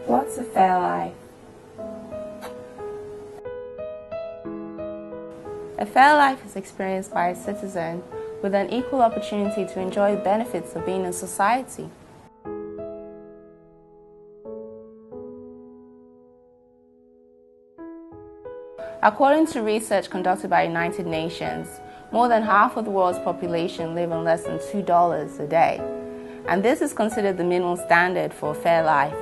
What's a fair life? A fair life is experienced by a citizen with an equal opportunity to enjoy the benefits of being in society. According to research conducted by United Nations, more than half of the world's population live on less than $2 a day, and this is considered the minimum standard for a fair life.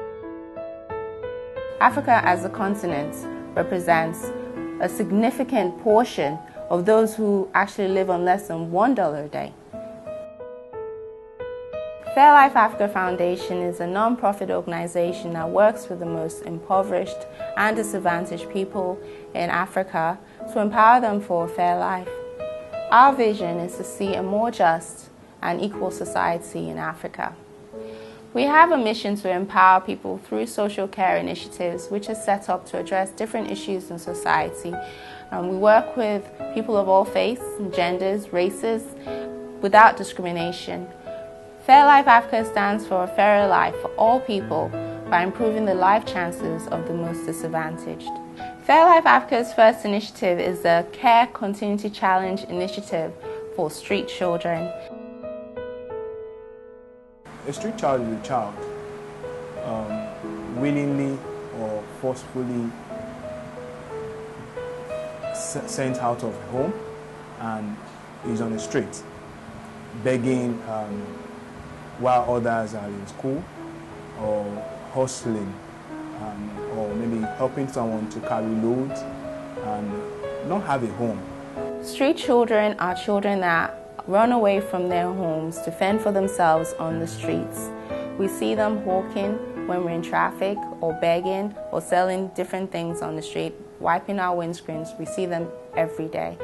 Africa as a continent represents a significant portion of those who actually live on less than $1 a day. Fair Life Africa Foundation is a non-profit organization that works with the most impoverished and disadvantaged people in Africa to empower them for a fair life. Our vision is to see a more just and equal society in Africa. We have a mission to empower people through social care initiatives, which is set up to address different issues in society. We work with people of all faiths, genders, races, without discrimination. Fair Life Africa stands for a fairer life for all people by improving the life chances of the most disadvantaged. Fair Life Africa's first initiative is the Care Continuity Challenge initiative for street children. A street child is a child willingly or forcefully sent out of home and is on the street begging while others are in school, or hustling, or maybe helping someone to carry loads and not have a home. Street children are children that run away from their homes to fend for themselves on the streets. We see them hawking when we're in traffic, or begging, or selling different things on the street, wiping our windscreens. We see them every day.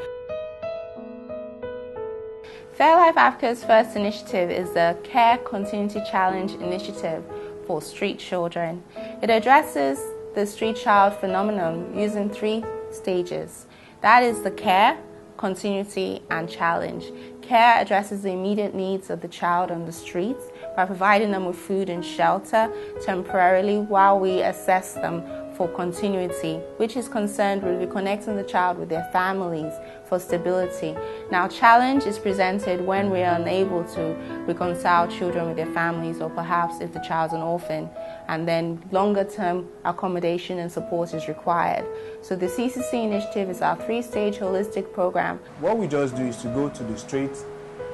Fair Life Africa's first initiative is the Care Continuity Challenge initiative for street children. It addresses the street child phenomenon using 3 stages. That is the care, continuity, and challenge. Care addresses the immediate needs of the child on the streets by providing them with food and shelter temporarily while we assess them for continuity, which is concerned with reconnecting the child with their families for stability. Now, challenge is presented when we are unable to reconcile children with their families, or perhaps if the child's an orphan, and then longer term accommodation and support is required. So the CCC initiative is our 3-stage holistic program. What we just do is to go to the streets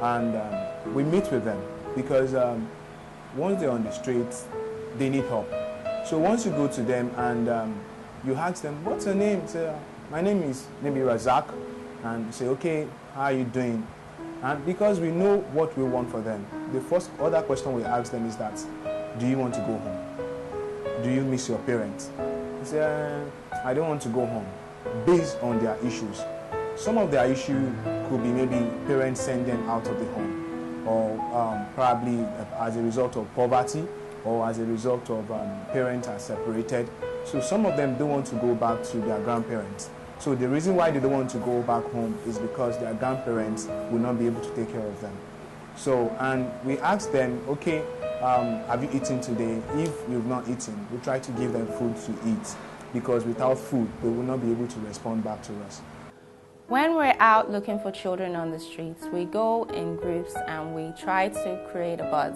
and we meet with them, because once they're on the streets, they need help. So once you go to them and you ask them, what's your name? Say, my name is maybe Razak. And say, okay, how are you doing? And because we know what we want for them, the first other question we ask them is that, do you want to go home? Do you miss your parents? They say, I don't want to go home, based on their issues. Some of their issue could be maybe parents send them out of the home, or probably as a result of poverty, or as a result of parents are separated. So some of them don't want to go back to their grandparents. So the reason why they don't want to go back home is because their grandparents will not be able to take care of them. So, and we ask them, okay, have you eaten today? If you've not eaten, we try to give them food to eat, because without food, they will not be able to respond back to us. When we're out looking for children on the streets, we go in groups and we try to create a buzz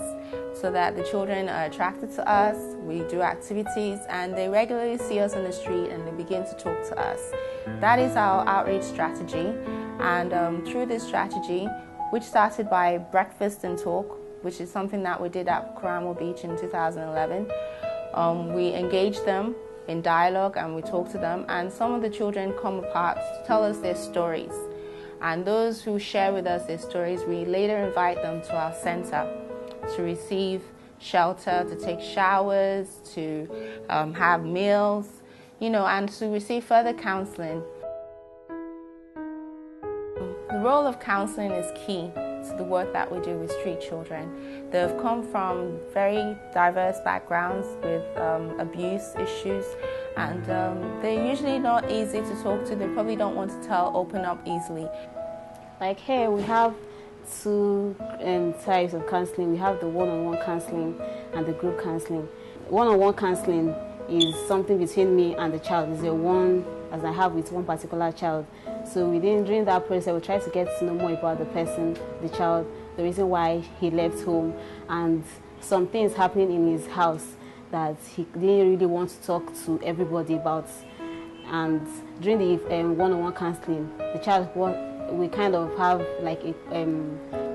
so that the children are attracted to us. We do activities and they regularly see us on the street and they begin to talk to us. That is our outreach strategy, and through this strategy, which started by breakfast and talk, which is something that we did at Karamo Beach in 2011, we engage them in dialogue and we talk to them, and some of the children come apart to tell us their stories, and those who share with us their stories, we later invite them to our center to receive shelter, to take showers, to have meals, and to receive further counseling. The role of counseling is key to the work that we do with street children. They have come from very diverse backgrounds with abuse issues, and they're usually not easy to talk to. They probably don't want to open up easily. Like here we have 2 types of counseling. We have the one-on-one counseling and the group counseling. One-on-one counseling is something between me and the child. It's the one as I have with one particular child. So during that process, we try to get to know more about the person, the child, the reason why he left home, and some things happening in his house that he didn't really want to talk to everybody about. And during the one-on-one counseling, the child, we kind of have like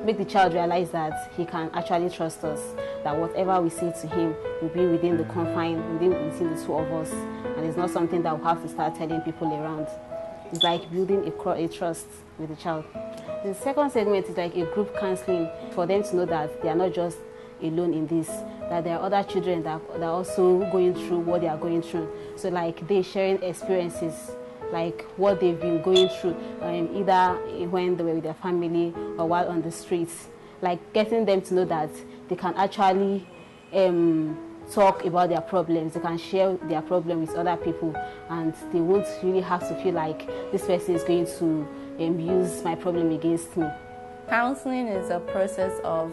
make the child realize that he can actually trust us, that whatever we say to him will be within the confine, within the two of us, and it's not something that we'll have to start telling people around. It's like building a trust with the child. The second segment is like a group counseling for them to know that they are not just alone in this, that there are other children that are also going through what they are going through. So like they sharing experiences, like what they've been going through, either when they were with their family or while on the streets, like getting them to know that they can actually talk about their problems, they can share their problem with other people, and they won't really have to feel like this person is going to use my problem against me. Counseling is a process of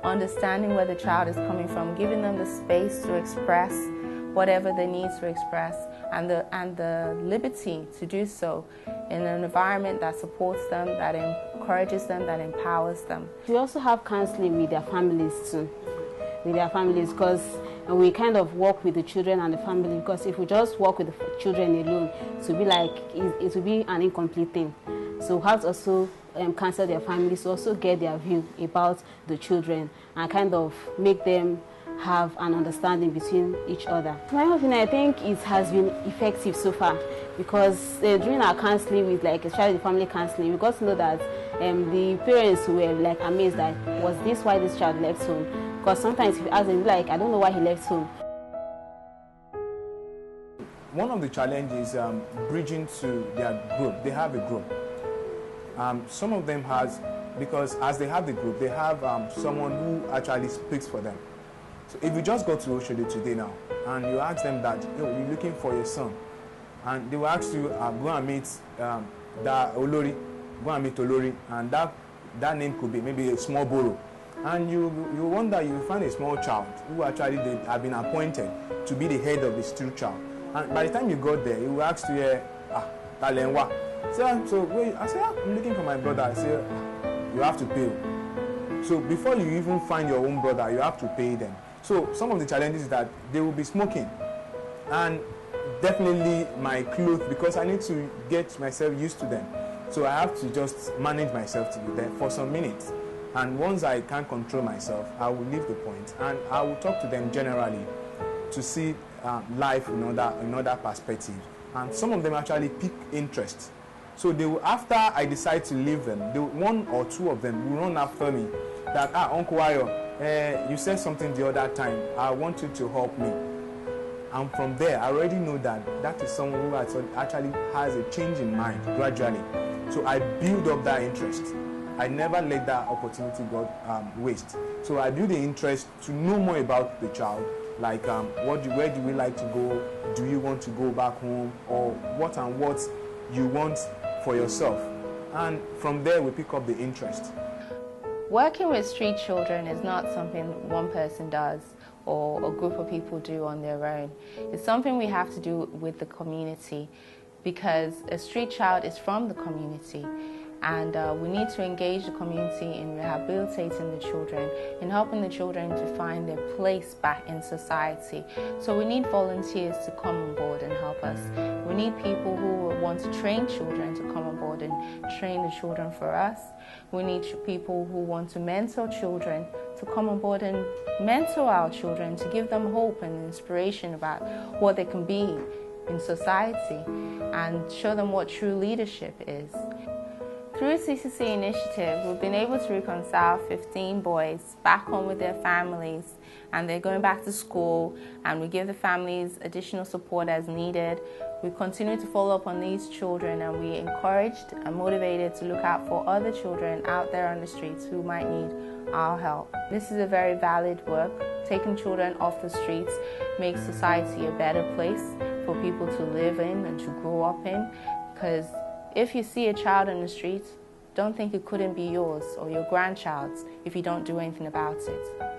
understanding where the child is coming from, giving them the space to express whatever they need to express, and the liberty to do so in an environment that supports them, that encourages them, that empowers them. We also have counseling with their families too, because we kind of work with the children and the family, because if we just work with the children alone, it will be an incomplete thing. So we have to also counsel their families to also get their view about the children and kind of make them have an understanding between each other. In my opinion, I think it has been effective so far, because during our counseling with especially the family counseling, we got to know that the parents were like amazed that was this why this child left home, because sometimes if you ask them, I don't know why he left home. One of the challenges bridging to their group. They have a group. Some of them because as they have the group, they have someone who actually speaks for them. So if you just go to Oshodi today now and you ask them that you're looking for your son, and they will ask you go and meet Olori, go and meet Olori, and that name could be maybe a small borough, and you wonder, you find a small child who actually they have been appointed to be the head of the still child, and by the time you got there, he will ask you Talenwa. So wait, I say I'm looking for my brother. I say you have to pay. So before you even find your own brother, you have to pay them. So some of the challenges is that they will be smoking, and definitely my clothes, because I need to get myself used to them. So I have to just manage myself to be there for some minutes. And once I can't control myself, I will leave the point and I will talk to them generally to see life in another perspective. And some of them actually pick interest. So they will, after I decide to leave them, one or two of them will run after me that, Uncle Ayo, you said something the other time, I want you to help me. And from there, I already know that is someone who actually has a change in mind gradually. So I build up that interest. I never let that opportunity go waste. So I build the interest to know more about the child, like where do we like to go? Do you want to go back home? Or what you want for yourself? And from there, we pick up the interest. Working with street children is not something one person does or a group of people do on their own. It's something we have to do with the community, because a street child is from the community, and we need to engage the community in rehabilitating the children, in helping the children to find their place back in society. So we need volunteers to come on board and help us. We need people who want to train children to come on board and train the children for us. We need people who want to mentor children to come on board and mentor our children, to give them hope and inspiration about what they can be in society and show them what true leadership is. Through CCC initiative, we've been able to reconcile 15 boys back home with their families, and they're going back to school, and we give the families additional support as needed. We continue to follow up on these children, and we encouraged and motivated to look out for other children out there on the streets who might need our help. This is a very valid work. Taking children off the streets makes society a better place for people to live in and to grow up in, because if you see a child in the streets, don't think it couldn't be yours or your grandchild's if you don't do anything about it.